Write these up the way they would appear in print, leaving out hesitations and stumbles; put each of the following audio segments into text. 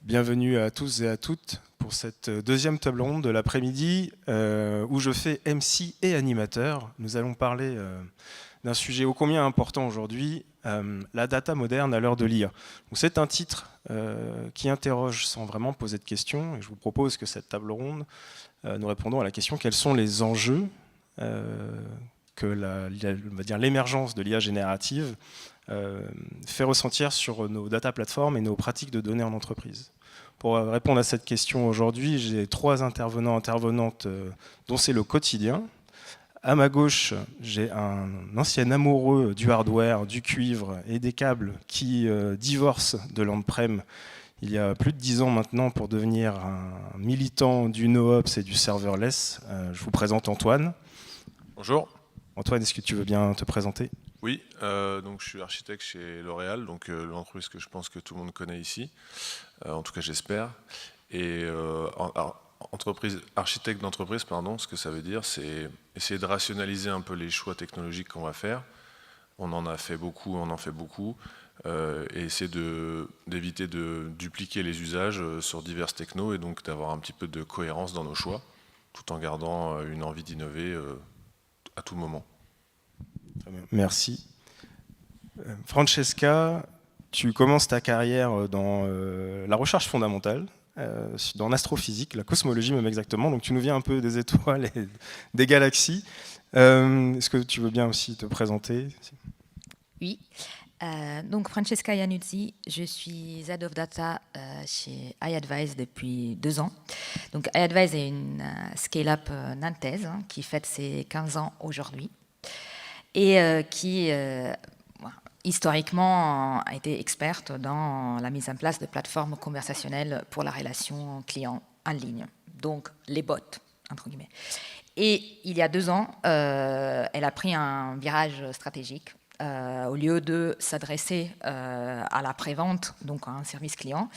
Bienvenue à tous et à toutes pour cette deuxième table ronde de l'après-midi où je fais MC et animateur. Nous allons parler d'un sujet ô combien important aujourd'hui, la data moderne à l'heure de l'IA. C'est un titre qui interroge sans vraiment poser de questions et je vous propose que cette table ronde, nous répondons à la question quels sont les enjeux que l'émergence de l'IA générative fait ressentir sur nos data platforms et nos pratiques de données en entreprise. Pour répondre à cette question aujourd'hui, j'ai trois intervenantes dont c'est le quotidien. À ma gauche, j'ai un ancien amoureux du hardware, du cuivre et des câbles qui divorce de l'on-prem il y a plus de 10 ans maintenant pour devenir un militant du no-ops et du serverless. Je vous présente Antoine. Bonjour. Antoine, est-ce que tu veux bien te présenter ? Oui, donc je suis architecte chez L'Oréal, donc l'entreprise que je pense que tout le monde connaît ici, en tout cas j'espère. Et architecte d'entreprise, pardon, ce que ça veut dire, c'est essayer de rationaliser un peu les choix technologiques qu'on va faire. On en fait beaucoup, et essayer d'éviter de dupliquer les usages sur diverses technos et donc d'avoir un petit peu de cohérence dans nos choix, tout en gardant une envie d'innover à tout moment. Merci. Francesca, tu commences ta carrière dans la recherche fondamentale, dans l'astrophysique, la cosmologie même exactement, donc tu nous viens un peu des étoiles et des galaxies. Est-ce que tu veux bien aussi te présenter ? Oui, donc Francesca Iannuzzi, je suis Head of Data chez iAdvise depuis 2 ans. Donc iAdvise est une scale-up nantaise qui fête ses 15 ans aujourd'hui et qui historiquement a été experte dans la mise en place de plateformes conversationnelles pour la relation client en ligne, donc les bots, entre guillemets. Et il y a 2 ans, elle a pris un virage stratégique. Au lieu de s'adresser à la pré-vente, donc à un service client,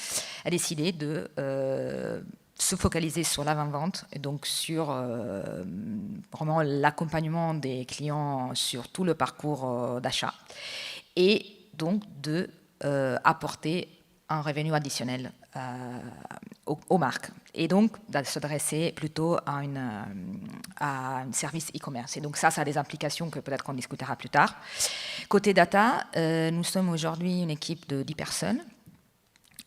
a décidé de se focaliser sur l'avant-vente et donc sur vraiment l'accompagnement des clients sur tout le parcours d'achat et donc de apporter un revenu additionnel aux marques et donc de s'adresser plutôt à un service e-commerce. Et donc ça a des implications que peut-être qu'on discutera plus tard. Côté data, nous sommes aujourd'hui une équipe de 10 personnes.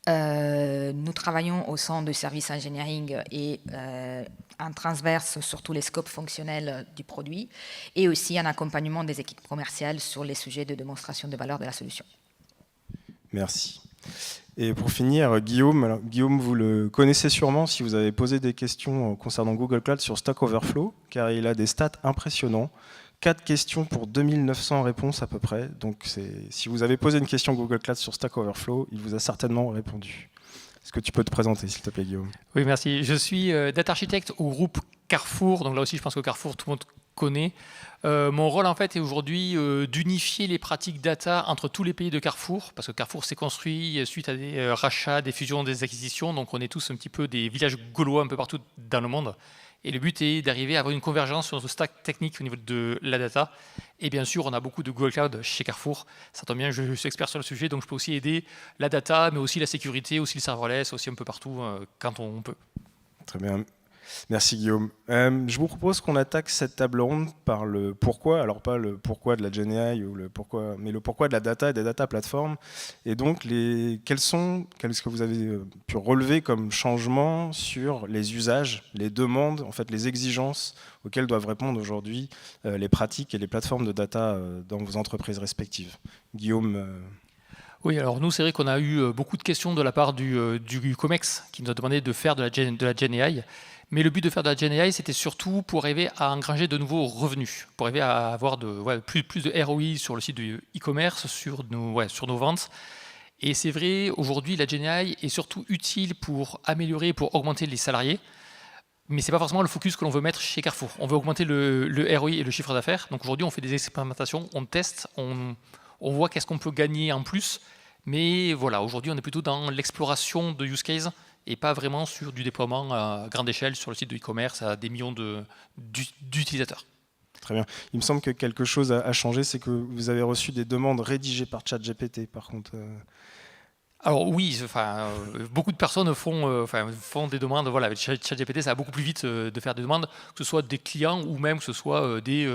Nous travaillons au sein de service engineering et en transverse sur tous les scopes fonctionnels du produit et aussi un accompagnement des équipes commerciales sur les sujets de démonstration de valeur de la solution. Merci. Et pour finir, Guillaume. Alors, Guillaume, vous le connaissez sûrement si vous avez posé des questions concernant Google Cloud sur Stack Overflow, car il a des stats impressionnants. 4 questions pour 2900 réponses à peu près. Donc si vous avez posé une question Google Cloud sur Stack Overflow, il vous a certainement répondu. Est-ce que tu peux te présenter, s'il te plaît, Guillaume ? Oui, merci. Je suis data architecte au groupe Carrefour. Donc là aussi, je pense que Carrefour, tout le monde connaît. Mon rôle, en fait, est aujourd'hui d'unifier les pratiques data entre tous les pays de Carrefour, parce que Carrefour s'est construit suite à des rachats, des fusions, des acquisitions. Donc on est tous un petit peu des villages gaulois un peu partout dans le monde. Et le but est d'arriver à avoir une convergence sur notre stack technique au niveau de la data. Et bien sûr, on a beaucoup de Google Cloud chez Carrefour. Ça tombe bien, je suis expert sur le sujet, donc je peux aussi aider la data, mais aussi la sécurité, aussi le serverless, aussi un peu partout quand on peut. Très bien. Merci Guillaume. Je vous propose qu'on attaque cette table ronde par le pourquoi, alors pas le pourquoi de la GenAI, mais le pourquoi de la data et des data platforms. Et donc, qu'est-ce que vous avez pu relever comme changement sur les usages, les demandes, en fait les exigences auxquelles doivent répondre aujourd'hui les pratiques et les plateformes de data dans vos entreprises respectives. Guillaume. Oui, alors nous, c'est vrai qu'on a eu beaucoup de questions de la part du COMEX qui nous a demandé de faire de la GenAI. Mais le but de faire de la GenAI, c'était surtout pour arriver à engranger de nouveaux revenus, pour arriver à avoir plus de ROI sur le site du e-commerce, sur nos ventes. Et c'est vrai, aujourd'hui, la GenAI est surtout utile pour améliorer, pour augmenter les salariés. Mais ce n'est pas forcément le focus que l'on veut mettre chez Carrefour. On veut augmenter le ROI et le chiffre d'affaires. Donc aujourd'hui, on fait des expérimentations, on teste, on voit qu'est-ce qu'on peut gagner en plus. Mais voilà, aujourd'hui, on est plutôt dans l'exploration de use case et pas vraiment sur du déploiement à grande échelle sur le site de e-commerce à des millions d'utilisateurs. Très bien. Il me semble que quelque chose a changé, c'est que vous avez reçu des demandes rédigées par ChatGPT, par contre. Alors oui, beaucoup de personnes font des demandes. Voilà, avec ChatGPT, ça va beaucoup plus vite de faire des demandes, que ce soit des clients ou même que ce soit des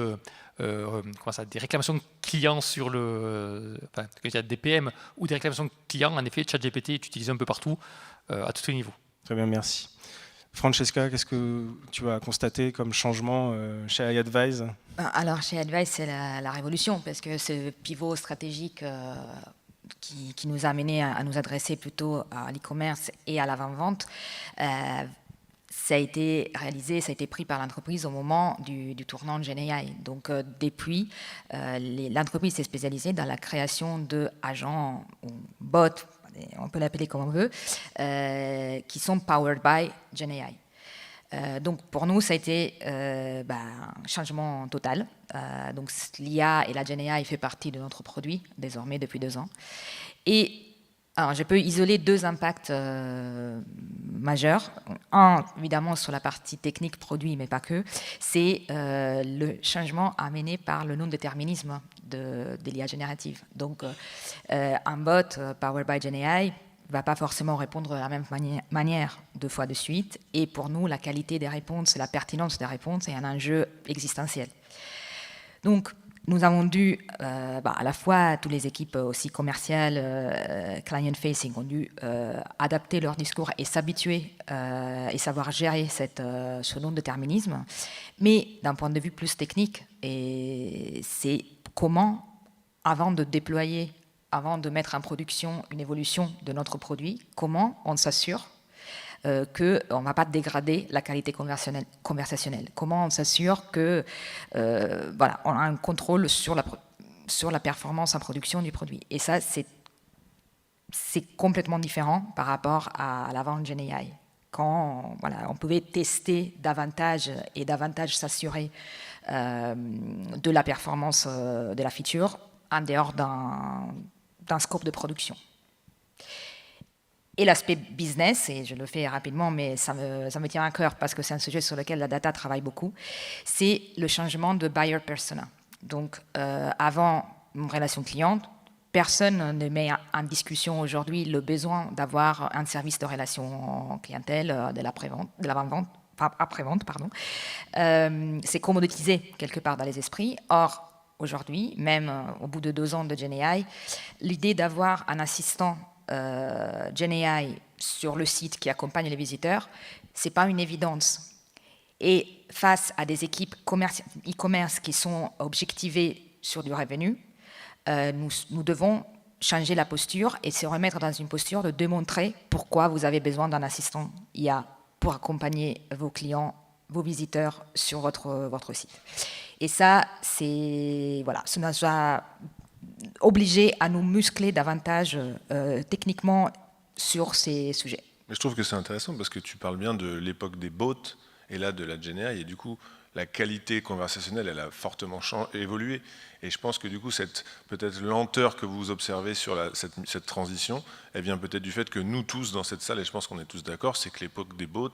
réclamations clients sur il y a des PM ou des réclamations clients. En effet, ChatGPT est utilisé un peu partout, à tous les niveaux. Très bien, merci. Francesca, qu'est-ce que tu as constaté comme changement chez iAdvise? Alors, chez iAdvise, c'est la révolution, parce que ce pivot stratégique qui nous a amené à nous adresser plutôt à l'e-commerce et à l'avant-vente, ça a été réalisé, ça a été pris par l'entreprise au moment du tournant de GenAI. Donc, depuis, l'entreprise s'est spécialisée dans la création d'agents ou bots, on peut l'appeler comme on veut, qui sont powered by GenAI. Donc pour nous, ça a été un changement total. Donc l'IA et la GenAI fait partie de notre produit désormais depuis 2 ans. Et alors, je peux isoler 2 impacts majeurs. Un, évidemment, sur la partie technique produit, mais pas que. C'est le changement amené par le non-déterminisme de l'IA générative. Donc, un bot powered by GenAI ne va pas forcément répondre de la même manière 2 fois de suite. Et pour nous, la qualité des réponses et la pertinence des réponses est un enjeu existentiel. Donc, nous avons dû, à la fois, toutes les équipes aussi commerciales, client-facing, ont dû adapter leur discours et s'habituer et savoir gérer ce non-déterminisme. Mais d'un point de vue plus technique, c'est comment, avant de déployer, avant de mettre en production une évolution de notre produit, comment on s'assure qu'on ne va pas dégrader la qualité conversationnelle. Comment on s'assure qu'on a un contrôle sur la performance en production du produit. Et ça, c'est complètement différent par rapport à la vente GenAI. Quand on pouvait tester davantage et davantage s'assurer de la performance de la feature en dehors d'un scope de production. Et l'aspect business, et je le fais rapidement, mais ça me tient à cœur parce que c'est un sujet sur lequel la data travaille beaucoup, c'est le changement de buyer persona. Donc, avant une relation client, personne ne met en discussion aujourd'hui le besoin d'avoir un service de relation clientèle, de l'avant-vente, après-vente, pardon. C'est commoditisé quelque part dans les esprits. Or, aujourd'hui, même au bout de 2 ans de GenAI, l'idée d'avoir un assistant GenAI sur le site qui accompagne les visiteurs, ce n'est pas une évidence. Et face à des équipes e-commerce qui sont objectivées sur du revenu, nous devons changer la posture et se remettre dans une posture de démontrer pourquoi vous avez besoin d'un assistant IA pour accompagner vos clients, vos visiteurs sur votre site. Et ça, ça nous a obligés à nous muscler davantage techniquement sur ces sujets. Mais je trouve que c'est intéressant parce que tu parles bien de l'époque des bots et là de la GenAI, et du coup la qualité conversationnelle elle a fortement évolué, et je pense que du coup cette peut-être lenteur que vous observez sur cette transition, elle vient peut-être du fait que nous tous dans cette salle, et je pense qu'on est tous d'accord, c'est que l'époque des bots,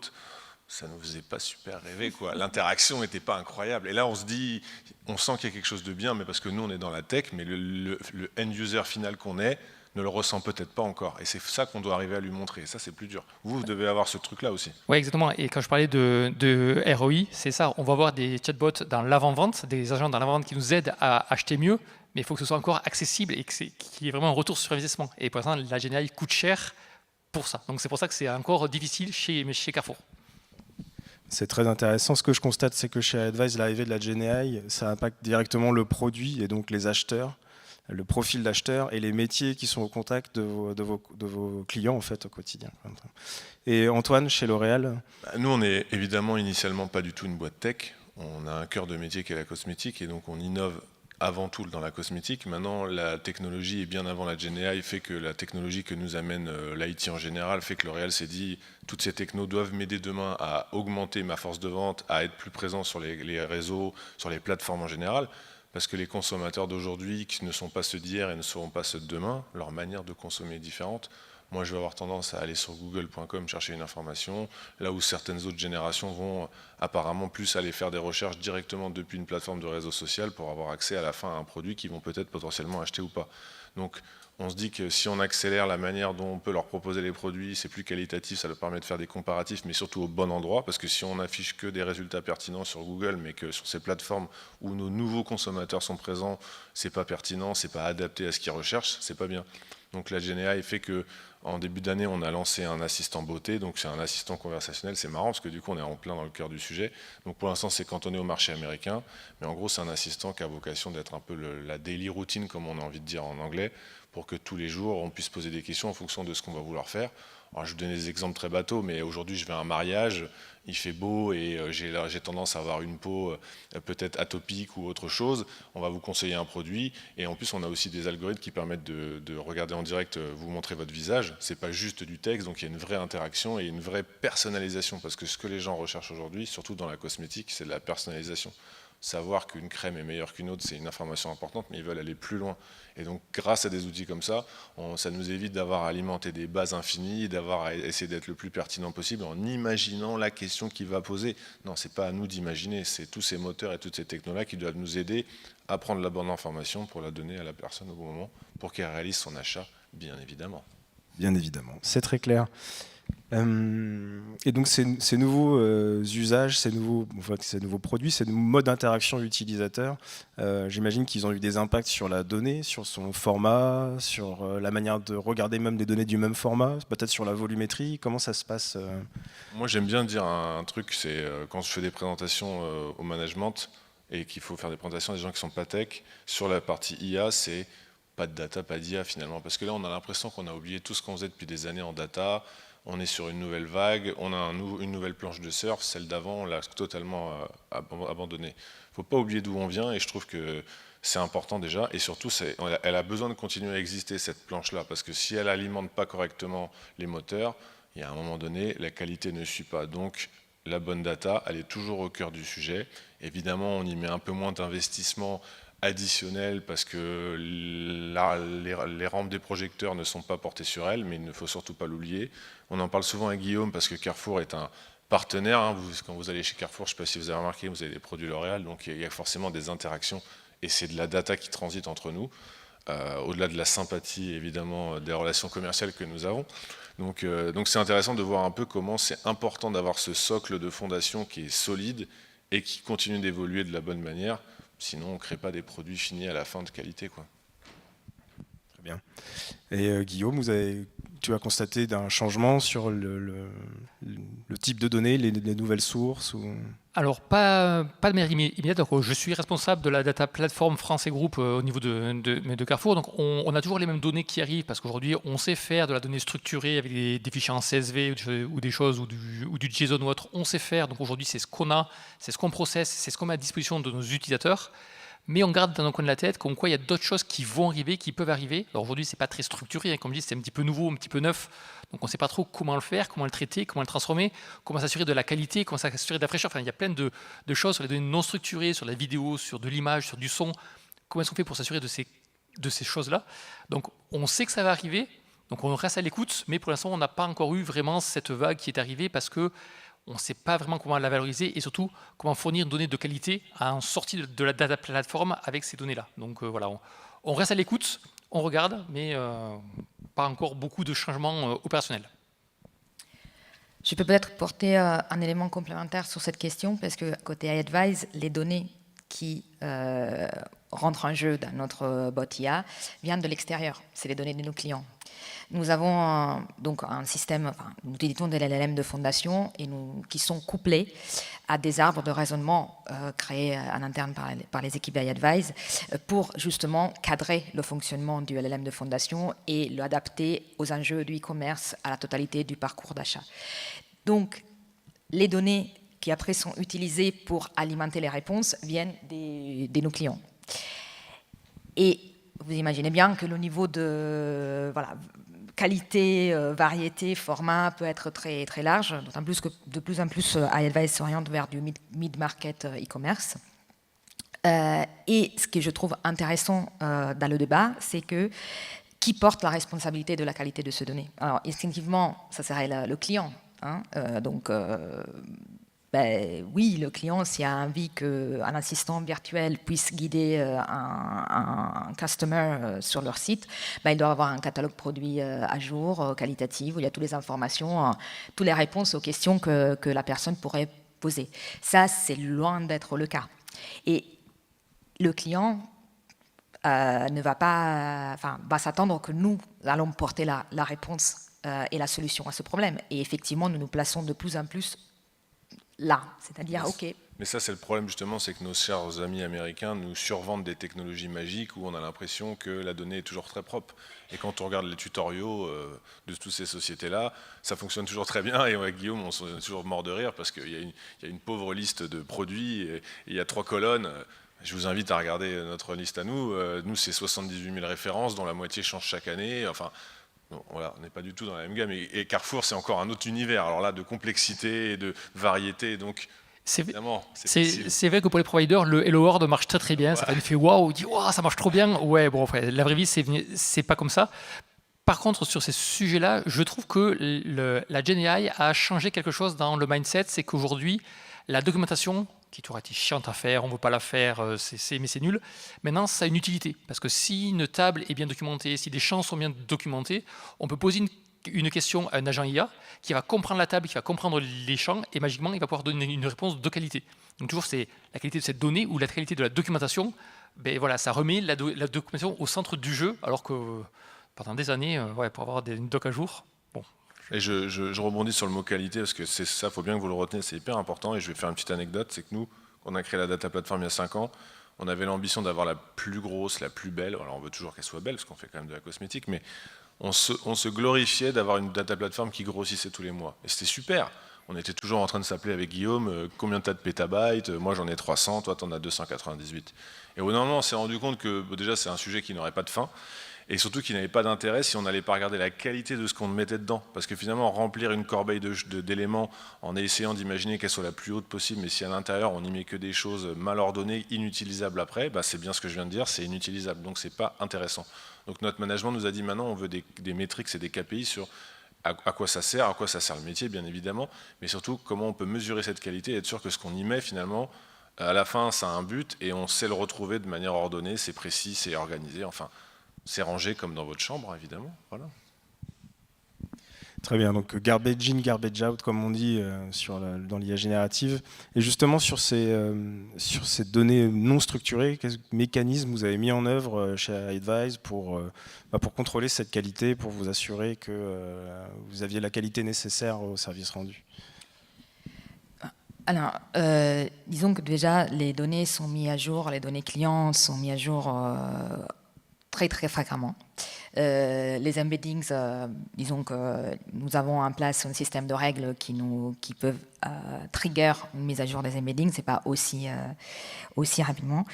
ça ne nous faisait pas super rêver, quoi. L'interaction n'était pas incroyable. Et là, on se dit, on sent qu'il y a quelque chose de bien, mais parce que nous, on est dans la tech, mais le end-user final qu'on est ne le ressent peut-être pas encore. Et c'est ça qu'on doit arriver à lui montrer. Et ça, c'est plus dur. Vous devez avoir ce truc-là aussi. Oui, exactement. Et quand je parlais de ROI, c'est ça. On va avoir des chatbots dans l'avant-vente, des agents dans l'avant-vente qui nous aident à acheter mieux, mais il faut que ce soit encore accessible et qu'il y ait vraiment un retour sur investissement. Et pour l'instant, la GenAI coûte cher pour ça. Donc c'est pour ça que c'est encore difficile chez Carrefour. C'est très intéressant. Ce que je constate, c'est que chez iAdvise, l'arrivée de la GenAI, ça impacte directement le produit et donc les acheteurs, le profil d'acheteur et les métiers qui sont au contact de vos clients en fait au quotidien. Et Antoine, chez L'Oréal? Nous, on est évidemment initialement pas du tout une boîte tech. On a un cœur de métier qui est la cosmétique, et donc on innove avant tout dans la cosmétique. Maintenant, la technologie, et bien avant la GenAI, fait que la technologie que nous amène l'IT en général, fait que L'Oréal s'est dit, toutes ces technos doivent m'aider demain à augmenter ma force de vente, à être plus présent sur les réseaux, sur les plateformes en général, parce que les consommateurs d'aujourd'hui, qui ne sont pas ceux d'hier et ne seront pas ceux de demain, leur manière de consommer est différente. Moi, je vais avoir tendance à aller sur google.com chercher une information, là où certaines autres générations vont apparemment plus aller faire des recherches directement depuis une plateforme de réseau social pour avoir accès à la fin à un produit qu'ils vont peut-être potentiellement acheter ou pas. Donc, On se dit que si on accélère la manière dont on peut leur proposer les produits, c'est plus qualitatif, ça leur permet de faire des comparatifs, mais surtout au bon endroit, parce que si on affiche que des résultats pertinents sur Google, mais que sur ces plateformes où nos nouveaux consommateurs sont présents, c'est pas pertinent, c'est pas adapté à ce qu'ils recherchent, c'est pas bien. Donc la GenAI fait que en début d'année, on a lancé un assistant beauté, donc c'est un assistant conversationnel, c'est marrant parce que du coup on est en plein dans le cœur du sujet. Donc pour l'instant c'est cantonné au marché américain, mais en gros c'est un assistant qui a vocation d'être un peu la daily routine, comme on a envie de dire en anglais, pour que tous les jours on puisse poser des questions en fonction de ce qu'on va vouloir faire. Alors, je vais vous donner des exemples très bateaux, mais aujourd'hui je vais à un mariage, il fait beau et j'ai tendance à avoir une peau peut-être atopique ou autre chose. On va vous conseiller un produit et en plus on a aussi des algorithmes qui permettent de regarder en direct, vous montrer votre visage. C'est pas juste du texte, donc il y a une vraie interaction et une vraie personnalisation, parce que ce que les gens recherchent aujourd'hui, surtout dans la cosmétique, c'est de la personnalisation. Savoir qu'une crème est meilleure qu'une autre, c'est une information importante, mais ils veulent aller plus loin. Et donc, grâce à des outils comme ça, ça nous évite d'avoir à alimenter des bases infinies, d'avoir à essayer d'être le plus pertinent possible en imaginant la question qu'il va poser. Non, c'est pas à nous d'imaginer, c'est tous ces moteurs et toutes ces technos-là qui doivent nous aider à prendre la bonne information pour la donner à la personne au bon moment, pour qu'elle réalise son achat, bien évidemment. Bien évidemment, c'est très clair. Et donc ces nouveaux usages, ces nouveaux produits, ces nouveaux modes d'interaction utilisateur, j'imagine qu'ils ont eu des impacts sur la donnée, sur son format, sur la manière de regarder même des données du même format, peut-être sur la volumétrie. Comment ça se passe Moi j'aime bien dire un truc, c'est quand je fais des présentations au management et qu'il faut faire des présentations à des gens qui ne sont pas tech, sur la partie IA, c'est pas de data, pas d'IA finalement, parce que là on a l'impression qu'on a oublié tout ce qu'on faisait depuis des années en data. On est sur une nouvelle vague, on a une nouvelle planche de surf, celle d'avant, on l'a totalement abandonnée. Il ne faut pas oublier d'où on vient, et je trouve que c'est important déjà, et surtout, elle a besoin de continuer à exister, cette planche-là, parce que si elle n'alimente pas correctement les moteurs, il y a un moment donné, la qualité ne suit pas. Donc, la bonne data, elle est toujours au cœur du sujet. Évidemment, on y met un peu moins d'investissement additionnel parce que les rampes des projecteurs ne sont pas portées sur elle, mais il ne faut surtout pas l'oublier. On en parle souvent avec Guillaume parce que Carrefour est un partenaire. Quand vous allez chez Carrefour, je ne sais pas si vous avez remarqué, vous avez des produits L'Oréal, donc il y a forcément des interactions et c'est de la data qui transite entre nous, au-delà de la sympathie évidemment des relations commerciales que nous avons. Donc c'est intéressant de voir un peu comment c'est important d'avoir ce socle de fondation qui est solide et qui continue d'évoluer de la bonne manière. Sinon, on ne crée pas des produits finis à la fin de qualité, quoi. Très bien. Et Guillaume, tu as constaté un changement sur le type de données, les nouvelles sources Alors, pas de manière immédiate. Donc, je suis responsable de la data platform France et Groupe au niveau de Carrefour. Donc, on a toujours les mêmes données qui arrivent parce qu'aujourd'hui, on sait faire de la donnée structurée avec des fichiers en CSV ou des choses ou du JSON ou autre. On sait faire. Donc, aujourd'hui, c'est ce qu'on a, c'est ce qu'on processe, c'est ce qu'on met à disposition de nos utilisateurs. Mais on garde dans nos coins de la tête comme quoi il y a d'autres choses qui vont arriver, qui peuvent arriver. Alors aujourd'hui, c'est pas très structuré, hein, comme je dis, c'est un petit peu nouveau, un petit peu neuf. Donc on ne sait pas trop comment le faire, comment le traiter, comment le transformer, comment s'assurer de la qualité, comment s'assurer de la fraîcheur. Enfin, il y a plein de choses sur les données non structurées, sur la vidéo, sur de l'image, sur du son. Comment est-ce qu'on fait pour s'assurer de ces choses-là? Donc on sait que ça va arriver, donc on reste à l'écoute, mais pour l'instant, on n'a pas encore eu vraiment cette vague qui est arrivée parce que on ne sait pas vraiment comment la valoriser et surtout comment fournir une donnée de qualité en sortie de la data platform avec ces données-là. Donc voilà, on reste à l'écoute, on regarde, mais pas encore beaucoup de changements opérationnels. Je peux peut-être porter un élément complémentaire sur cette question parce que côté iAdvise, les données qui rentrent en jeu dans notre bot IA viennent de l'extérieur. C'est les données de nos clients. Nous avons donc un système, nous utilisons des LLM de fondation qui sont couplés à des arbres de raisonnement créés en interne par les équipes d'iAdvise pour justement cadrer le fonctionnement du LLM de fondation et l'adapter aux enjeux du e-commerce à la totalité du parcours d'achat. Donc, les données qui après sont utilisées pour alimenter les réponses viennent de nos clients. Et vous imaginez bien que le niveau de qualité, variété, format peut être très, très large, d'autant plus que de plus en plus iAdvise s'oriente vers du mid-market e-commerce. Et ce que je trouve intéressant dans le débat, c'est que qui porte la responsabilité de la qualité de ces données? Alors, instinctivement, ça serait le client. Hein, oui, le client, s'il a envie qu'un assistant virtuel puisse guider un customer sur leur site, il doit avoir un catalogue produit à jour, qualitatif, où il y a toutes les informations, toutes les réponses aux questions que la personne pourrait poser. Ça, c'est loin d'être le cas. Et le client ne va pas, va s'attendre que nous allons porter la réponse et la solution à ce problème. Et effectivement, nous nous plaçons de plus en plus là, c'est-à-dire, OK. Mais ça, c'est le problème justement, c'est que nos chers amis américains nous survendent des technologies magiques où on a l'impression que la donnée est toujours très propre. Et quand on regarde les tutoriaux de toutes ces sociétés-là, ça fonctionne toujours très bien. Et avec Guillaume, on est toujours mort de rire parce qu'il y a une pauvre liste de produits et il y a 3 colonnes. Je vous invite à regarder notre liste à nous. Nous, c'est 78 000 références, dont la moitié change chaque année. Enfin, bon, voilà, on n'est pas du tout dans la même gamme. Et Carrefour, c'est encore un autre univers. Alors là, de complexité et de variété. Donc, c'est vrai que pour les providers, le Hello World marche très très bien. Ouais. Ça fait un effet waouh, on dit waouh, ça marche trop bien. Ouais, bon, après, la vraie vie, c'est pas comme ça. Par contre, sur ces sujets-là, je trouve que la GenAI a changé quelque chose dans le mindset. C'est qu'aujourd'hui, la documentation, qui aurait été chiante à faire, on ne veut pas la faire, mais c'est nul. Maintenant, ça a une utilité. Parce que si une table est bien documentée, si des champs sont bien documentés, on peut poser une question à un agent IA qui va comprendre la table, qui va comprendre les champs, et magiquement, il va pouvoir donner une réponse de qualité. Donc toujours, c'est la qualité de cette donnée ou la qualité de la documentation. Voilà, ça remet la documentation au centre du jeu, alors que pendant des années, pour avoir une doc à jour, bon. Et je rebondis sur le mot qualité, parce que c'est ça, il faut bien que vous le reteniez, c'est hyper important. Et je vais faire une petite anecdote, c'est que nous, on a créé la Data Platform il y a 5 ans, on avait l'ambition d'avoir la plus grosse, la plus belle. Alors on veut toujours qu'elle soit belle, parce qu'on fait quand même de la cosmétique, mais on se glorifiait d'avoir une data platform qui grossissait tous les mois. Et c'était super. On était toujours en train de s'appeler avec Guillaume, combien t'as de pétabytes? Moi j'en ai 300, toi t'en as 298. Et au bout d'un moment on s'est rendu compte que déjà c'est un sujet qui n'aurait pas de fin, et surtout qui n'avait pas d'intérêt si on n'allait pas regarder la qualité de ce qu'on mettait dedans. Parce que finalement remplir une corbeille d'éléments en essayant d'imaginer qu'elle soit la plus haute possible, mais si à l'intérieur on n'y met que des choses mal ordonnées, inutilisables après, c'est bien ce que je viens de dire, c'est inutilisable, donc c'est pas intéressant. Donc notre management nous a dit maintenant on veut des métriques et des KPI sur à quoi ça sert le métier bien évidemment, mais surtout comment on peut mesurer cette qualité et être sûr que ce qu'on y met finalement, à la fin ça a un but et on sait le retrouver de manière ordonnée, c'est précis, c'est organisé, enfin c'est rangé comme dans votre chambre évidemment. Voilà. Très bien, donc garbage in, garbage out, comme on dit dans l'IA générative. Et justement, sur ces données non structurées, quels mécanismes vous avez mis en œuvre chez iAdvise pour contrôler cette qualité, pour vous assurer que vous aviez la qualité nécessaire au service rendu? Alors, disons que déjà, les données sont mises à jour, les données clients sont mises à jour très très fréquemment. Les embeddings, disons que nous avons en place un système de règles qui peuvent trigger une mise à jour des embeddings, c'est pas aussi rapidement.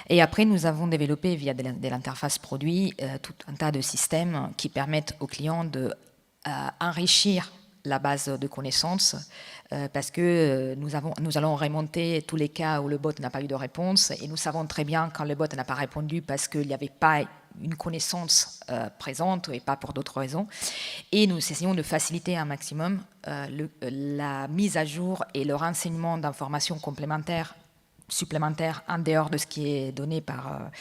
Et après, nous avons développé via de l'interface produit tout un tas de systèmes qui permettent aux clients de enrichir la base de connaissances parce que nous allons remonter tous les cas où le bot n'a pas eu de réponse et nous savons très bien quand le bot n'a pas répondu parce qu'il n'y avait pas une connaissance présente et pas pour d'autres raisons. Et nous essayons de faciliter un maximum la mise à jour et le renseignement d'informations complémentaires, supplémentaires, en dehors de ce qui est donné par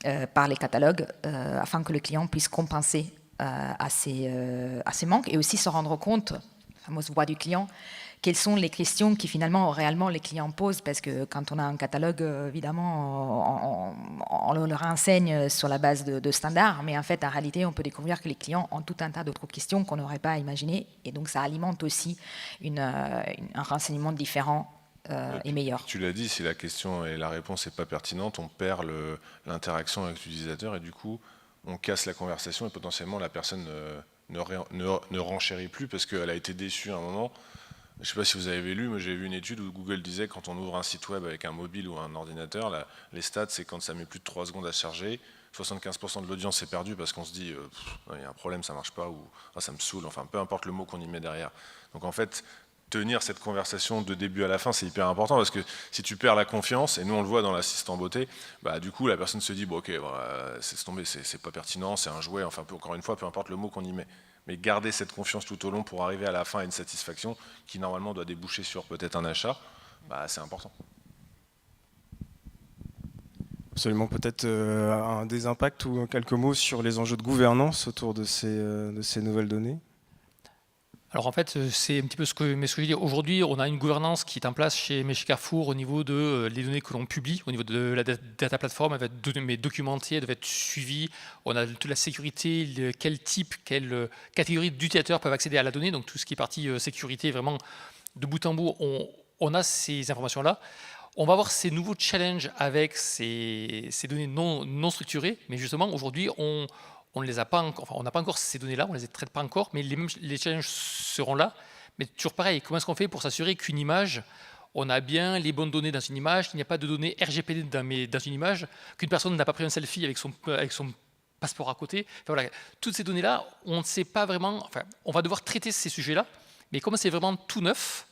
les catalogues, afin que le client puisse compenser à ces manques et aussi se rendre compte, la fameuse voix du client, quelles sont les questions qui finalement réellement les clients posent, parce que quand on a un catalogue, évidemment, on le renseigne sur la base de standards, mais en fait, en réalité, on peut découvrir que les clients ont tout un tas d'autres questions qu'on n'aurait pas imaginées, et donc ça alimente aussi un renseignement différent et meilleur. Tu l'as dit, si la question et la réponse n'est pas pertinente, on perd l'interaction avec l'utilisateur, et du coup, on casse la conversation, et potentiellement, la personne ne renchérit plus, parce qu'elle a été déçue à un moment. Je ne sais pas si vous avez lu, mais j'ai vu une étude où Google disait quand on ouvre un site web avec un mobile ou un ordinateur, les stats, c'est quand ça met plus de 3 secondes à se charger, 75% de l'audience est perdue parce qu'on se dit il y a un problème, ça ne marche pas, ou ça me saoule, enfin peu importe le mot qu'on y met derrière. Donc en fait, tenir cette conversation de début à la fin, c'est hyper important parce que si tu perds la confiance, et nous on le voit dans l'assistant beauté, du coup la personne se dit bon, ok, c'est tombé, c'est pas pertinent, c'est un jouet, enfin encore une fois, peu importe le mot qu'on y met. Mais garder cette confiance tout au long pour arriver à la fin à une satisfaction qui normalement doit déboucher sur peut-être un achat. c'est important. Absolument, peut-être des impacts ou quelques mots sur les enjeux de gouvernance autour de ces nouvelles données. Alors en fait, c'est un petit peu ce que je dis. Aujourd'hui, on a une gouvernance qui est en place chez Carrefour au niveau de les données que l'on publie, au niveau de la data platform, elle va être documentée, elle doit être suivie. On a toute la sécurité, quel type, quelle catégorie d'utilisateurs peuvent accéder à la donnée. Donc tout ce qui est partie sécurité, vraiment de bout en bout, on a ces informations-là. On va avoir ces nouveaux challenges avec ces données non structurées, mais justement aujourd'hui on ne les a pas encore, enfin, on n'a pas encore ces données-là, on ne les traite pas encore, mais les challenges seront là. Mais toujours pareil, comment est-ce qu'on fait pour s'assurer qu'une image, on a bien les bonnes données dans une image, qu'il n'y a pas de données RGPD dans une image, qu'une personne n'a pas pris un selfie avec son passeport à côté. Enfin, voilà, toutes ces données-là, on ne sait pas vraiment, enfin, on va devoir traiter ces sujets-là, mais comme c'est vraiment tout neuf,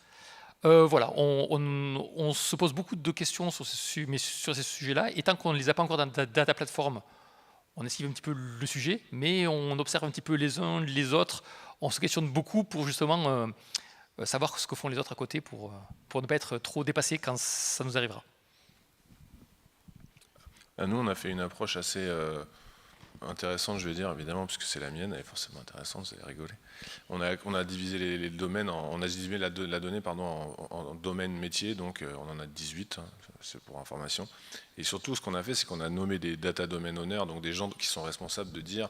voilà, on se pose beaucoup de questions sur ces sujets-là, et tant qu'on ne les a pas encore dans la data platform, on esquive un petit peu le sujet, mais on observe un petit peu les uns, les autres, on se questionne beaucoup pour justement savoir ce que font les autres à côté pour ne pas être trop dépassé quand ça nous arrivera. Nous, on a fait une approche assez intéressante, je vais dire, évidemment, puisque c'est la mienne, elle est forcément intéressante, vous allez rigoler. On a divisé les domaines, on a divisé la donnée en domaines métiers, donc on en a 18, hein, c'est pour information. Et surtout, ce qu'on a fait, c'est qu'on a nommé des data domain owners, donc des gens qui sont responsables de dire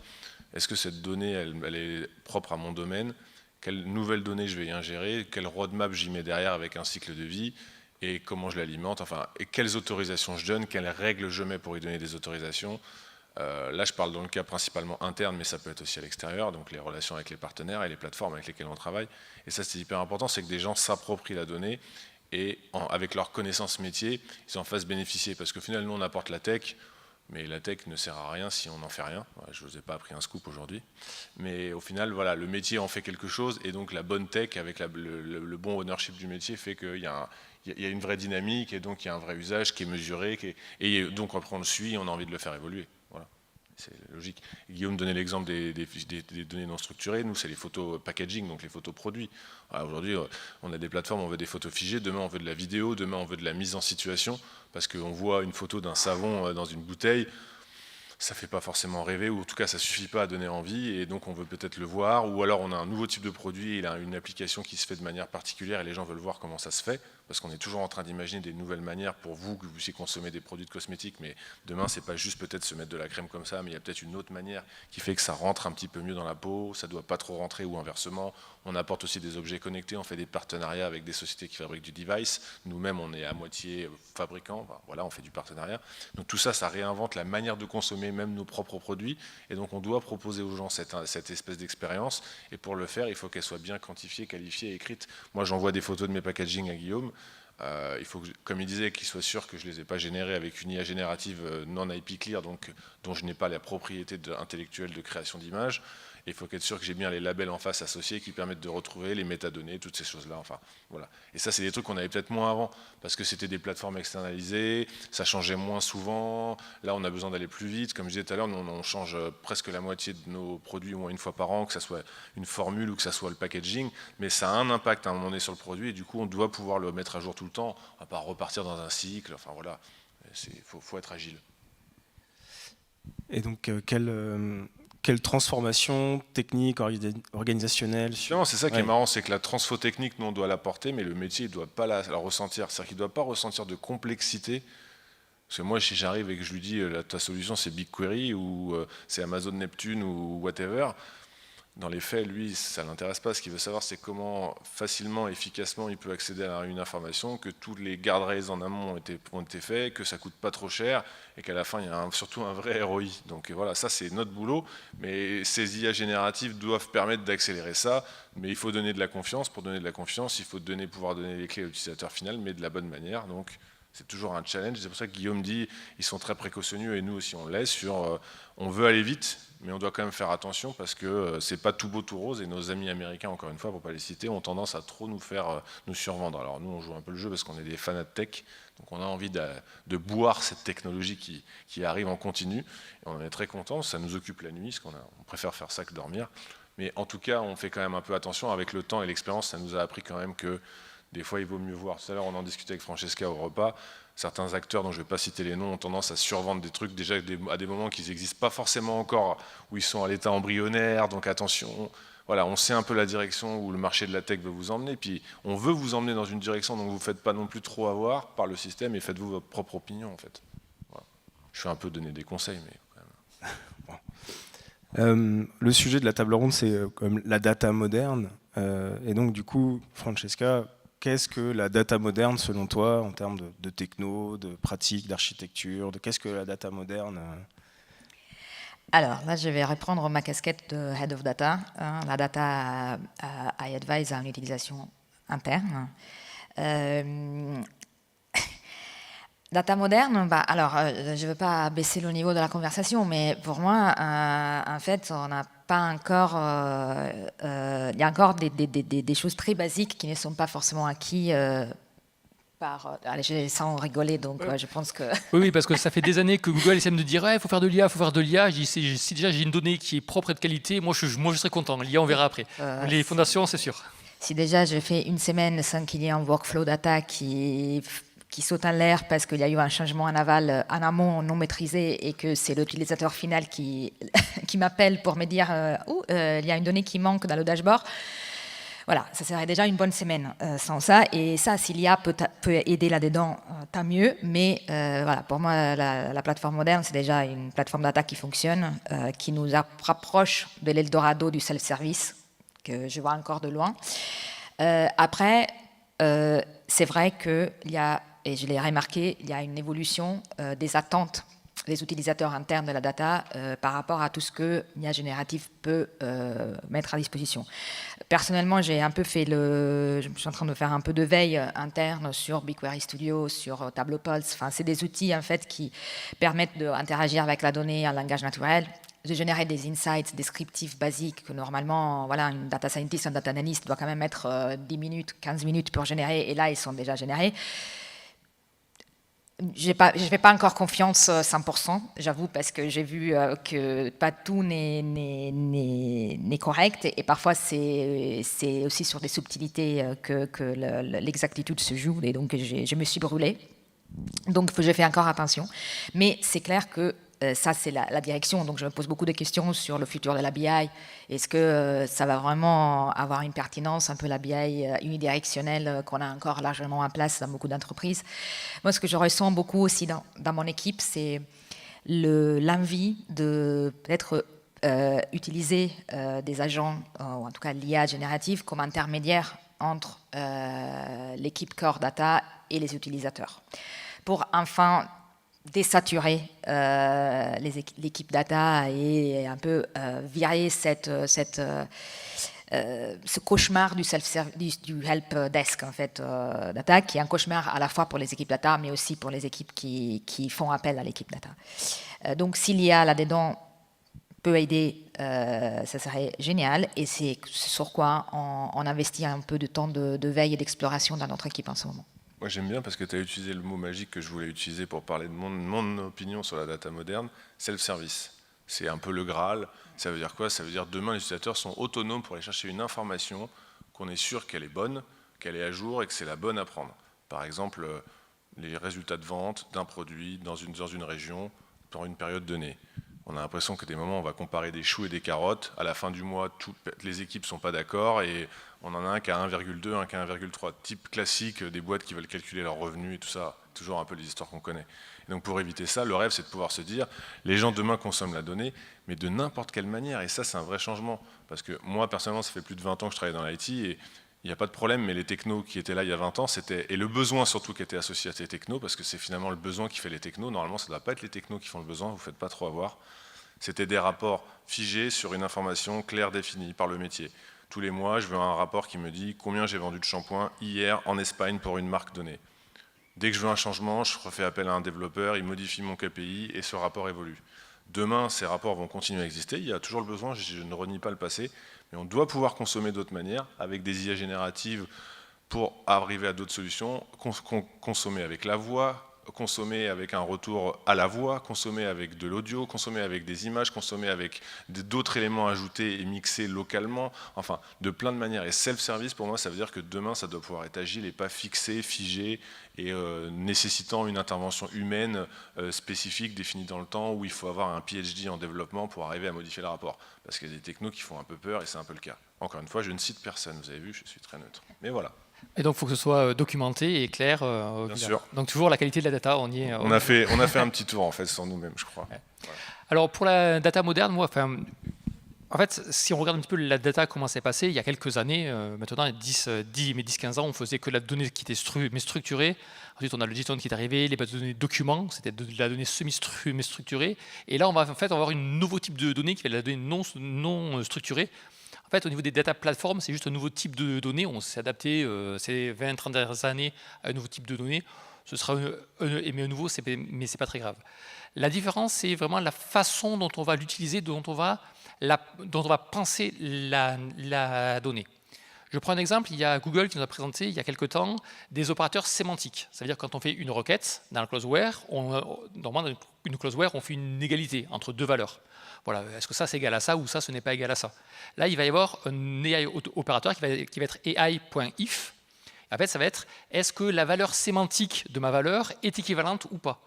est-ce que cette donnée, elle est propre à mon domaine, quelles nouvelles données je vais y ingérer, quelle roadmap j'y mets derrière avec un cycle de vie, et comment je l'alimente, enfin, et quelles autorisations je donne, quelles règles je mets pour y donner des autorisations. Là, je parle dans le cas principalement interne, mais ça peut être aussi à l'extérieur, donc les relations avec les partenaires et les plateformes avec lesquelles on travaille. Et ça, c'est hyper important, c'est que des gens s'approprient la donnée et avec leurs connaissances métiers, ils en fassent bénéficier. Parce qu'au final, nous, on apporte la tech, mais la tech ne sert à rien si on n'en fait rien. Je ne vous ai pas appris un scoop aujourd'hui. Mais au final, voilà, le métier en fait quelque chose, et donc la bonne tech, avec le bon ownership du métier, fait qu'il y a une vraie dynamique, et donc il y a un vrai usage qui est mesuré, et donc après on le suit, et on a envie de le faire évoluer. Voilà. C'est logique. Guillaume donnait l'exemple des données non structurées. Nous, c'est les photos packaging, donc les photos produits. Aujourd'hui, on a des plateformes, on veut des photos figées. Demain, on veut de la vidéo. Demain, on veut de la mise en situation. Parce qu'on voit une photo d'un savon dans une bouteille. Ça ne fait pas forcément rêver, ou en tout cas, ça ne suffit pas à donner envie. Et donc, on veut peut-être le voir. Ou alors, on a un nouveau type de produit. Il a une application qui se fait de manière particulière et les gens veulent voir comment ça se fait. Parce qu'on est toujours en train d'imaginer des nouvelles manières pour vous, que vous puissiez consommer des produits de cosmétiques, mais demain, c'est pas juste peut-être se mettre de la crème comme ça, mais il y a peut-être une autre manière qui fait que ça rentre un petit peu mieux dans la peau, ça doit pas trop rentrer, ou inversement. On apporte aussi des objets connectés, on fait des partenariats avec des sociétés qui fabriquent du device. Nous-mêmes, on est à moitié fabricants, enfin, voilà, on fait du partenariat. Donc tout ça, ça réinvente la manière de consommer même nos propres produits, et donc on doit proposer aux gens cette espèce d'expérience, et pour le faire, il faut qu'elle soit bien quantifiée, qualifiée, écrite. Moi, j'envoie des photos de mes packaging à Guillaume. Il faut, comme il disait, qu'il soit sûr que je ne les ai pas générés avec une IA générative non IP clear, donc dont je n'ai pas la propriété intellectuelle de création d'images. Et il faut être sûr que j'ai bien les labels en face associés qui permettent de retrouver les métadonnées, toutes ces choses-là. Enfin, voilà. Et ça, c'est des trucs qu'on avait peut-être moins avant, parce que c'était des plateformes externalisées, ça changeait moins souvent. Là, on a besoin d'aller plus vite. Comme je disais tout à l'heure, on change presque la moitié de nos produits au moins une fois par an, que ce soit une formule ou que ce soit le packaging. Mais ça a un impact à un moment donné sur le produit, et du coup, on doit pouvoir le mettre à jour tout le temps. On ne va pas repartir dans un cycle. Enfin, voilà. Il faut être agile. Et donc, quelle transformation technique, organisationnelle Non, c'est ça qui est marrant, c'est que la transfo technique, nous, on doit l'apporter, mais le métier, il ne doit pas la ressentir. C'est-à-dire qu'il ne doit pas ressentir de complexité. Parce que moi, si j'arrive et que je lui dis ta solution, c'est BigQuery ou c'est Amazon Neptune ou whatever, dans les faits, lui, ça ne l'intéresse pas. Ce qu'il veut savoir, c'est comment facilement, efficacement, il peut accéder à une information, que tous les guardrails en amont ont été faits, que ça ne coûte pas trop cher, et qu'à la fin, il y a surtout un vrai ROI. Donc voilà, ça, c'est notre boulot. Mais ces IA génératives doivent permettre d'accélérer ça, mais il faut donner de la confiance. Pour donner de la confiance, il faut pouvoir donner les clés à l'utilisateur final, mais de la bonne manière. Donc, c'est toujours un challenge. C'est pour ça que Guillaume dit ils sont très précautionneux, et nous aussi on l'est, sur on veut aller vite, mais on doit quand même faire attention, parce que c'est pas tout beau tout rose, et nos amis américains, encore une fois, pour pas les citer, ont tendance à trop nous faire nous survendre. Alors nous, on joue un peu le jeu parce qu'on est des fanats de tech, donc on a envie de boire cette technologie qui arrive en continu, et on en est très content. Ça nous occupe la nuit, parce on préfère faire ça que dormir. Mais en tout cas, on fait quand même un peu attention. Avec le temps et l'expérience, ça nous a appris quand même que Des fois, il vaut mieux voir. Tout à l'heure, on en discutait avec Francesca au repas. Certains acteurs, dont je ne vais pas citer les noms, ont tendance à survendre des trucs déjà à des moments qui n'existent pas forcément encore, où ils sont à l'état embryonnaire. Donc attention, voilà, on sait un peu la direction où le marché de la tech veut vous emmener. Puis on veut vous emmener dans une direction, donc vous ne faites pas non plus trop avoir par le système et faites-vous votre propre opinion en fait. Voilà. Je suis un peu donné des conseils, mais quand même. Le sujet de la table ronde, c'est comme la data moderne. Et donc du coup, Francesca, qu'est-ce que la data moderne selon toi en termes de techno, de pratique, d'architecture, qu'est-ce que la data moderne Alors là, je vais reprendre ma casquette de Head of Data. La data, I advise à une utilisation interne. Data moderne, alors je ne veux pas baisser le niveau de la conversation, mais pour moi, en fait, on n'a pas encore, il y a encore des choses très basiques qui ne sont pas forcément acquis allez, je sens rigoler, donc je pense que... Oui, parce que ça fait des années que Google essaie de me dire il faut faire de l'IA, il faut faire de l'IA. Si déjà j'ai une donnée qui est propre et de qualité, moi je serais content. L'IA, on verra après. Les fondations, c'est sûr. Si déjà je fais une semaine sans qu'il y ait un workflow data qui saute en l'air parce qu'il y a eu un changement en aval, en amont non maîtrisé, et que c'est l'utilisateur final qui m'appelle pour me dire il y a une donnée qui manque dans le dashboard. Voilà, ça serait déjà une bonne semaine sans ça. Et ça, s'il y a peut aider là-dedans, tant mieux. Mais voilà, pour moi, la plateforme moderne, c'est déjà une plateforme data qui fonctionne, qui nous rapproche de l'Eldorado du self-service, que je vois encore de loin. Après, c'est vrai qu'il y a, et je l'ai remarqué, il y a une évolution des attentes des utilisateurs internes de la data par rapport à tout ce que l'IA générative peut mettre à disposition. Personnellement, je suis en train de faire un peu de veille interne sur BigQuery Studio, sur TableauPulse. Enfin, c'est des outils en fait qui permettent d'interagir avec la donnée en langage naturel, de générer des insights descriptifs basiques que normalement, voilà, une data scientist, un data analyst doit quand même mettre 10 minutes, 15 minutes pour générer, et là, ils sont déjà générés. Je ne fais pas encore confiance 100%, j'avoue, parce que j'ai vu que pas tout n'est correct, et parfois c'est aussi sur des subtilités que l'exactitude se joue, et donc je me suis brûlée. Donc je fais encore attention. Mais c'est clair que ça, c'est la direction. Donc je me pose beaucoup de questions sur le futur de la BI. Est-ce que ça va vraiment avoir une pertinence, un peu la BI unidirectionnelle qu'on a encore largement en place dans beaucoup d'entreprises? Moi, ce que je ressens beaucoup aussi dans mon équipe, c'est l'envie de peut-être utiliser des agents, ou en tout cas l'IA générative, comme intermédiaire entre l'équipe Core Data et les utilisateurs, pour enfin désaturer l'équipe data et un peu virer ce cauchemar du help desk en fait, data, qui est un cauchemar à la fois pour les équipes data, mais aussi pour les équipes qui font appel à l'équipe data. Donc s'il y a là-dedans peut aider, ça serait génial, et c'est sur quoi on investit un peu de temps de veille et d'exploration dans notre équipe en ce moment. Moi j'aime bien parce que tu as utilisé le mot magique que je voulais utiliser pour parler de mon opinion sur la data moderne, self-service. C'est un peu le Graal. Ça veut dire quoi? Ça veut dire demain les utilisateurs sont autonomes pour aller chercher une information, qu'on est sûr qu'elle est bonne, qu'elle est à jour et que c'est la bonne à prendre. Par exemple, les résultats de vente d'un produit dans une région pour une période donnée. On a l'impression que des moments on va comparer des choux et des carottes. À la fin du mois, toutes les équipes ne sont pas d'accord et on en a un qui a 1,2, un qui a 1,3. Type classique des boîtes qui veulent calculer leurs revenus et tout ça. Toujours un peu les histoires qu'on connaît. Et donc pour éviter ça, le rêve c'est de pouvoir se dire les gens demain consomment la donnée, mais de n'importe quelle manière. Et ça c'est un vrai changement. Parce que moi personnellement ça fait plus de 20 ans que je travaille dans l'IT et il n'y a pas de problème, mais les technos qui étaient là il y a 20 ans, et le besoin surtout qui était associé à ces technos, parce que c'est finalement le besoin qui fait les technos. Normalement ça ne doit pas être les technos qui font le besoin, vous ne faites pas trop avoir. C'était des rapports figés sur une information claire définie par le métier. Tous les mois, je veux un rapport qui me dit combien j'ai vendu de shampoing hier en Espagne pour une marque donnée. Dès que je veux un changement, je refais appel à un développeur, il modifie mon KPI et ce rapport évolue. Demain, ces rapports vont continuer à exister. Il y a toujours le besoin, je ne renie pas le passé, mais on doit pouvoir consommer d'autres manières, avec des IA génératives pour arriver à d'autres solutions, consommer avec la voix, consommer avec un retour à la voix, consommer avec de l'audio, consommer avec des images, consommer avec d'autres éléments ajoutés et mixés localement, enfin de plein de manières. Et self-service, pour moi, ça veut dire que demain, ça doit pouvoir être agile et pas fixé, figé, et nécessitant une intervention humaine spécifique, définie dans le temps, où il faut avoir un PhD en développement pour arriver à modifier le rapport. Parce qu'il y a des technos qui font un peu peur, et c'est un peu le cas. Encore une fois, je ne cite personne, vous avez vu, je suis très neutre. Mais voilà. Et donc, il faut que ce soit documenté et clair. Bien sûr. Donc, toujours la qualité de la data, on y est. On a fait un petit tour, en fait, sur nous-mêmes, je crois. Ouais. Voilà. Alors, pour la data moderne, moi, en fait, si on regarde un petit peu la data, comment c'est passé, il y a quelques années, maintenant, 10-15 ans, on faisait que la donnée qui était structurée. Ensuite, on a le JSON qui est arrivé, les bases de données documents, c'était de la donnée semi-structurée. Et là, on va avoir un nouveau type de données qui va être la donnée non structurée. En fait, au niveau des data platforms, c'est juste un nouveau type de données. On s'est adapté ces 20-30 dernières années à un nouveau type de données. Ce sera mais à nouveau, mais c'est pas très grave. La différence, c'est vraiment la façon dont on va l'utiliser, dont on va penser la donnée. Je prends un exemple, il y a Google qui nous a présenté il y a quelque temps des opérateurs sémantiques. Ça veut dire que quand on fait une requête dans le closeware, normalement dans une closeware, on fait une égalité entre deux valeurs. Voilà, est-ce que ça c'est égal à ça ou ça ce n'est pas égal à ça? Là, il va y avoir un AI opérateur qui va être AI.if. En fait, ça va être est-ce que la valeur sémantique de ma valeur est équivalente ou pas?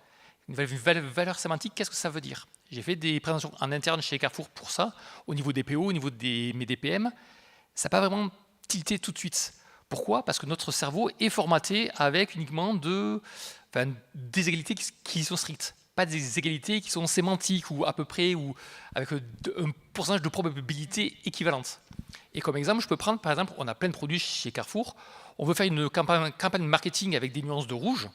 Une valeur sémantique, qu'est-ce que ça veut dire? J'ai fait des présentations en interne chez Carrefour pour ça, au niveau des PO, au niveau des mes DPM. Ça n'a pas vraiment tilté tout de suite. Pourquoi? Parce que notre cerveau est formaté avec uniquement des égalités qui sont strictes. Pas des égalités qui sont sémantiques ou à peu près, ou avec un pourcentage de probabilité équivalente. Et comme exemple, je peux prendre, par exemple, on a plein de produits chez Carrefour, on veut faire une campagne marketing avec des nuances de rouge.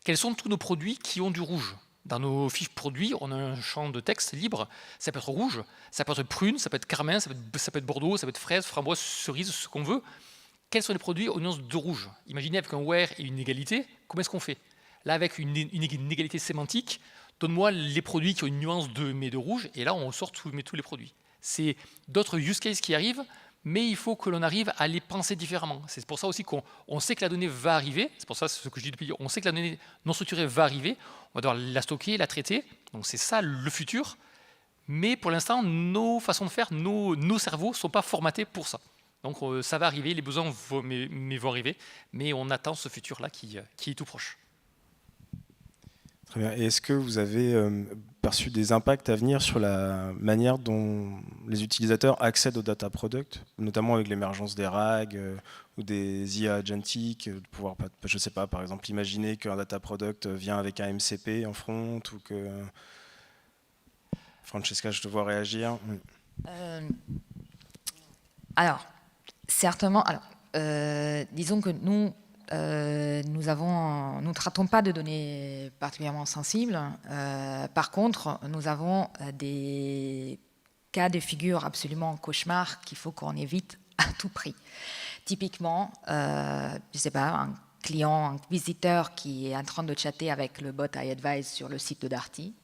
Quels sont tous nos produits qui ont du rouge? Dans nos fiches produits, on a un champ de texte libre, ça peut être rouge, ça peut être prune, ça peut être carmin, ça peut être bordeaux, ça peut être fraise, framboise, cerise, ce qu'on veut. Quels sont les produits aux nuances de rouge? Imaginez avec un where et une égalité, comment est-ce qu'on fait? Là, avec une égalité sémantique, donne-moi les produits qui ont une nuance de rouge, et là, on sort tous les produits. C'est d'autres use cases qui arrivent, mais il faut que l'on arrive à les penser différemment. C'est pour ça aussi qu'on sait que la donnée va arriver, c'est pour ça ce que je dis depuis, on sait que la donnée non structurée va arriver, on va devoir la stocker, la traiter, donc c'est ça le futur, mais pour l'instant, nos façons de faire, nos cerveaux ne sont pas formatés pour ça. Donc ça va arriver, les besoins vont arriver, mais on attend ce futur-là qui est tout proche. Très bien. Et est-ce que vous avez perçu des impacts à venir sur la manière dont les utilisateurs accèdent aux data products, notamment avec l'émergence des RAG ou des IA agentiques, de pouvoir, je ne sais pas, par exemple, imaginer qu'un data product vient avec un MCP en front, ou que... Francesca, je te vois réagir. Alors, certainement. Disons que nous ne traitons pas de données particulièrement sensibles. Par contre, nous avons des cas de figure absolument cauchemars qu'il faut qu'on évite à tout prix. Typiquement, je ne sais pas, un client, un visiteur qui est en train de chatter avec le bot iAdvise sur le site de Darty,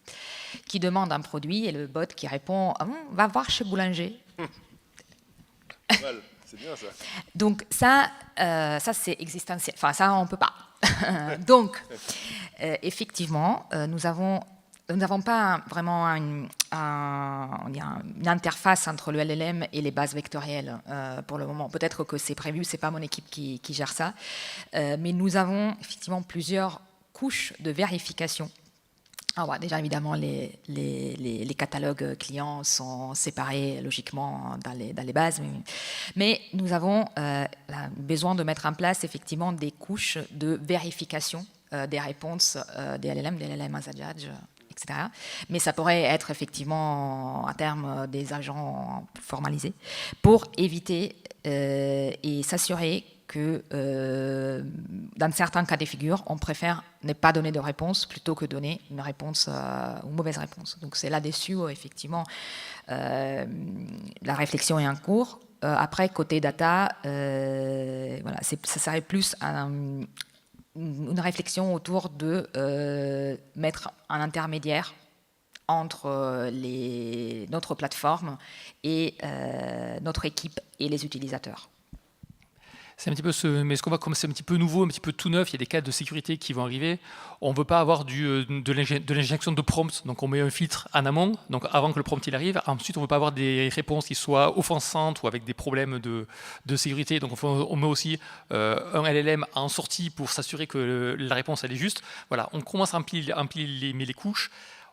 qui demande un produit et le bot qui répond va voir chez Boulanger. C'est bien ça. Donc ça c'est existentiel. Enfin, ça, on ne peut pas. Donc, effectivement, nous n'avons pas vraiment une interface entre le LLM et les bases vectorielles pour le moment. Peut-être que c'est prévu, ce n'est pas mon équipe qui gère ça. Mais nous avons effectivement plusieurs couches de vérification. Alors, déjà, évidemment, les catalogues clients sont séparés logiquement dans les bases, mais nous avons besoin de mettre en place effectivement des couches de vérification des réponses des LLM as a judge, etc. Mais ça pourrait être effectivement à terme des agents formalisés pour éviter et s'assurer que dans certains cas de figure, on préfère ne pas donner de réponse plutôt que donner une réponse, une mauvaise réponse. Donc c'est là-dessus, effectivement, la réflexion est en cours. Après, côté data, voilà, ça serait plus une réflexion autour de mettre un intermédiaire entre notre plateforme et notre équipe et les utilisateurs. C'est un petit peu mais ce qu'on voit comme c'est un petit peu nouveau, un petit peu tout neuf, il y a des cas de sécurité qui vont arriver. On ne veut pas avoir de l'injection de prompt, donc on met un filtre en amont, donc avant que le prompt il arrive. Ensuite, on ne veut pas avoir des réponses qui soient offensantes ou avec des problèmes de sécurité. Donc on met aussi un LLM en sortie pour s'assurer que la réponse elle est juste. Voilà, on commence à empiler les couches.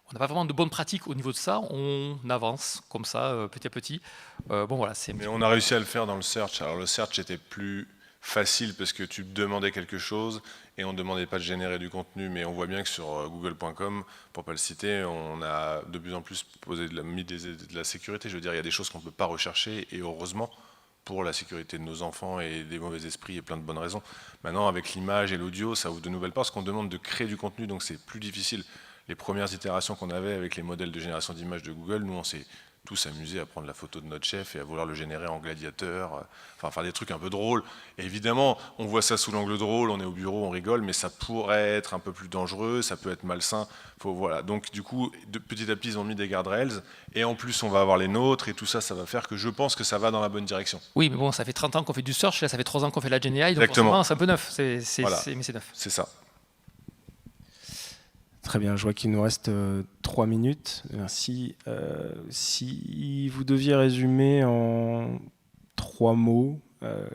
On n'a pas vraiment de bonnes pratiques au niveau de ça, on avance comme ça, petit à petit. Bon, voilà, mais on a réussi à le faire dans le search. Alors le search était plus facile parce que tu demandais quelque chose et on ne demandait pas de générer du contenu, mais on voit bien que sur google.com, pour ne pas le citer, on a de plus en plus mis de la sécurité. Je veux dire, il y a des choses qu'on ne peut pas rechercher et heureusement pour la sécurité de nos enfants et des mauvais esprits et plein de bonnes raisons. Maintenant, avec l'image et l'audio, ça ouvre de nouvelles portes parce qu'on demande de créer du contenu, donc c'est plus difficile. Les premières itérations qu'on avait avec les modèles de génération d'images de Google, nous on s'est tous amusés à prendre la photo de notre chef et à vouloir le générer en gladiateur, enfin faire des trucs un peu drôles. Et évidemment, on voit ça sous l'angle drôle, on est au bureau, on rigole, mais ça pourrait être un peu plus dangereux, ça peut être malsain. Voilà. Donc du coup, petit à petit, ils ont mis des guardrails, et en plus, on va avoir les nôtres, et tout ça, ça va faire que je pense que ça va dans la bonne direction. Oui, mais bon, ça fait 30 ans qu'on fait du search, là, ça fait 3 ans qu'on fait de la GenAI, donc exactement, c'est un peu neuf, voilà. Mais c'est neuf. C'est ça. Très bien, je vois qu'il nous reste 3 minutes. Merci. Si vous deviez résumer en 3 mots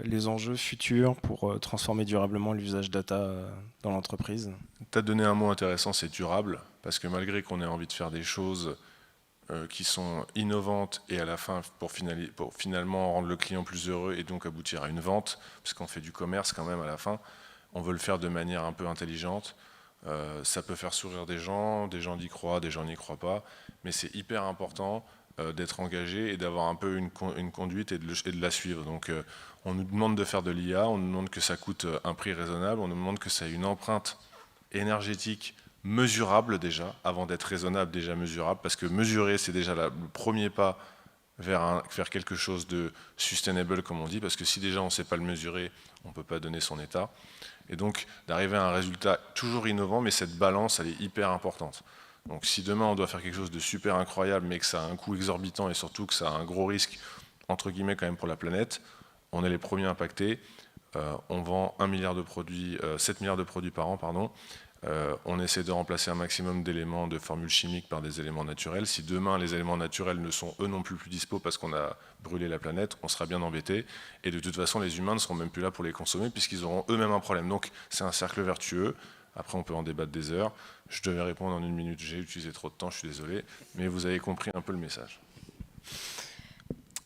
les enjeux futurs pour transformer durablement l'usage data dans l'entreprise. Tu as donné un mot intéressant, c'est durable, parce que malgré qu'on ait envie de faire des choses qui sont innovantes et à la fin pour finalement rendre le client plus heureux et donc aboutir à une vente, parce qu'on fait du commerce quand même à la fin, on veut le faire de manière un peu intelligente. Ça peut faire sourire des gens y croient, des gens n'y croient pas, mais c'est hyper important d'être engagé et d'avoir un peu une conduite et de la suivre. Donc on nous demande de faire de l'IA, on nous demande que ça coûte un prix raisonnable, on nous demande que ça ait une empreinte énergétique mesurable déjà, avant d'être raisonnable, déjà mesurable, parce que mesurer c'est déjà le premier pas vers quelque chose de sustainable comme on dit, parce que si déjà on ne sait pas le mesurer, on ne peut pas donner son état. Et donc d'arriver à un résultat toujours innovant, mais cette balance, elle est hyper importante. Donc si demain on doit faire quelque chose de super incroyable, mais que ça a un coût exorbitant et surtout que ça a un gros risque, entre guillemets quand même pour la planète, on est les premiers impactés. On vend 7 milliards de produits par an, pardon. On essaie de remplacer un maximum d'éléments de formules chimiques par des éléments naturels. Si demain les éléments naturels ne sont eux non plus dispo parce qu'on a brûlé la planète, on sera bien embêté. Et de toute façon, les humains ne seront même plus là pour les consommer puisqu'ils auront eux-mêmes un problème. Donc c'est un cercle vertueux. Après, on peut en débattre des heures. Je devais répondre en 1 minute. J'ai utilisé trop de temps, je suis désolé. Mais vous avez compris un peu le message.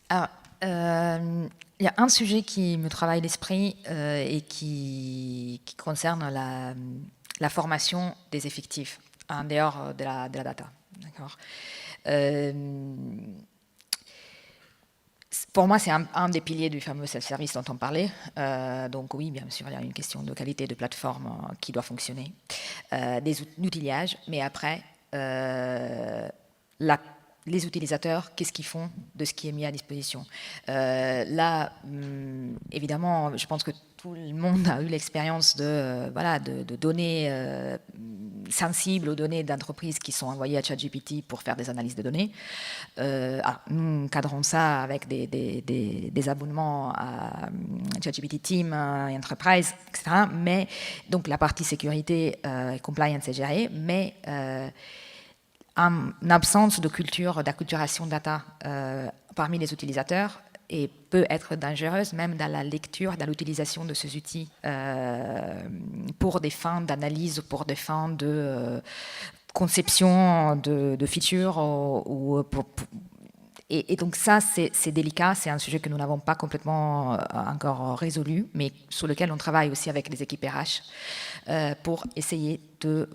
Alors, il y a un sujet qui me travaille l'esprit et qui concerne la formation des effectifs en dehors de la data. D'accord. Pour moi, c'est un des piliers du fameux self-service dont on parlait. Donc oui, bien sûr, il y a une question de qualité de plateforme qui doit fonctionner, des outils, mais après, les utilisateurs, qu'est-ce qu'ils font de ce qui est mis à disposition. Là, évidemment, je pense que tout le monde a eu l'expérience de données sensibles aux données d'entreprises qui sont envoyées à ChatGPT pour faire des analyses de données. Nous cadrons ça avec des abonnements à ChatGPT Team, Enterprise, etc. Mais donc la partie sécurité et compliance est gérée, mais en absence de culture, d'acculturation data parmi les utilisateurs et peut être dangereuse même dans la lecture, dans l'utilisation de ces outils pour des fins d'analyse, pour des fins de conception de features et donc ça, c'est délicat, c'est un sujet que nous n'avons pas complètement encore résolu, mais sur lequel on travaille aussi avec les équipes RH pour essayer de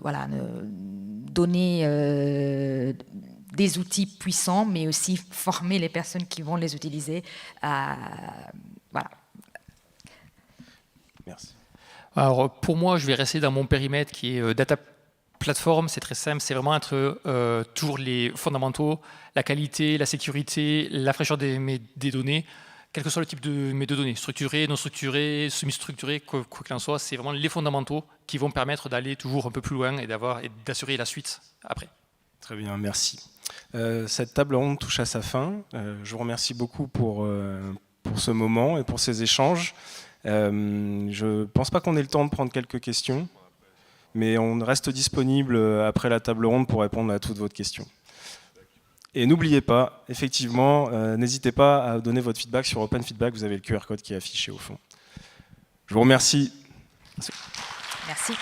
donner des outils puissants, mais aussi former les personnes qui vont les utiliser. Voilà. Merci. Alors pour moi, je vais rester dans mon périmètre qui est data platform. C'est très simple, c'est vraiment être toujours les fondamentaux, la qualité, la sécurité, la fraîcheur des données, quel que soit le type de données, structurées, non structurées, semi-structurées, quoi qu'il en soit, c'est vraiment les fondamentaux qui vont permettre d'aller toujours un peu plus loin et d'assurer la suite après. Très bien, merci. Cette table ronde touche à sa fin. Je vous remercie beaucoup pour ce moment et pour ces échanges. Je ne pense pas qu'on ait le temps de prendre quelques questions, mais on reste disponible après la table ronde pour répondre à toutes vos questions. Et n'oubliez pas, effectivement, n'hésitez pas à donner votre feedback sur Open Feedback, vous avez le QR code qui est affiché au fond. Je vous remercie. Merci.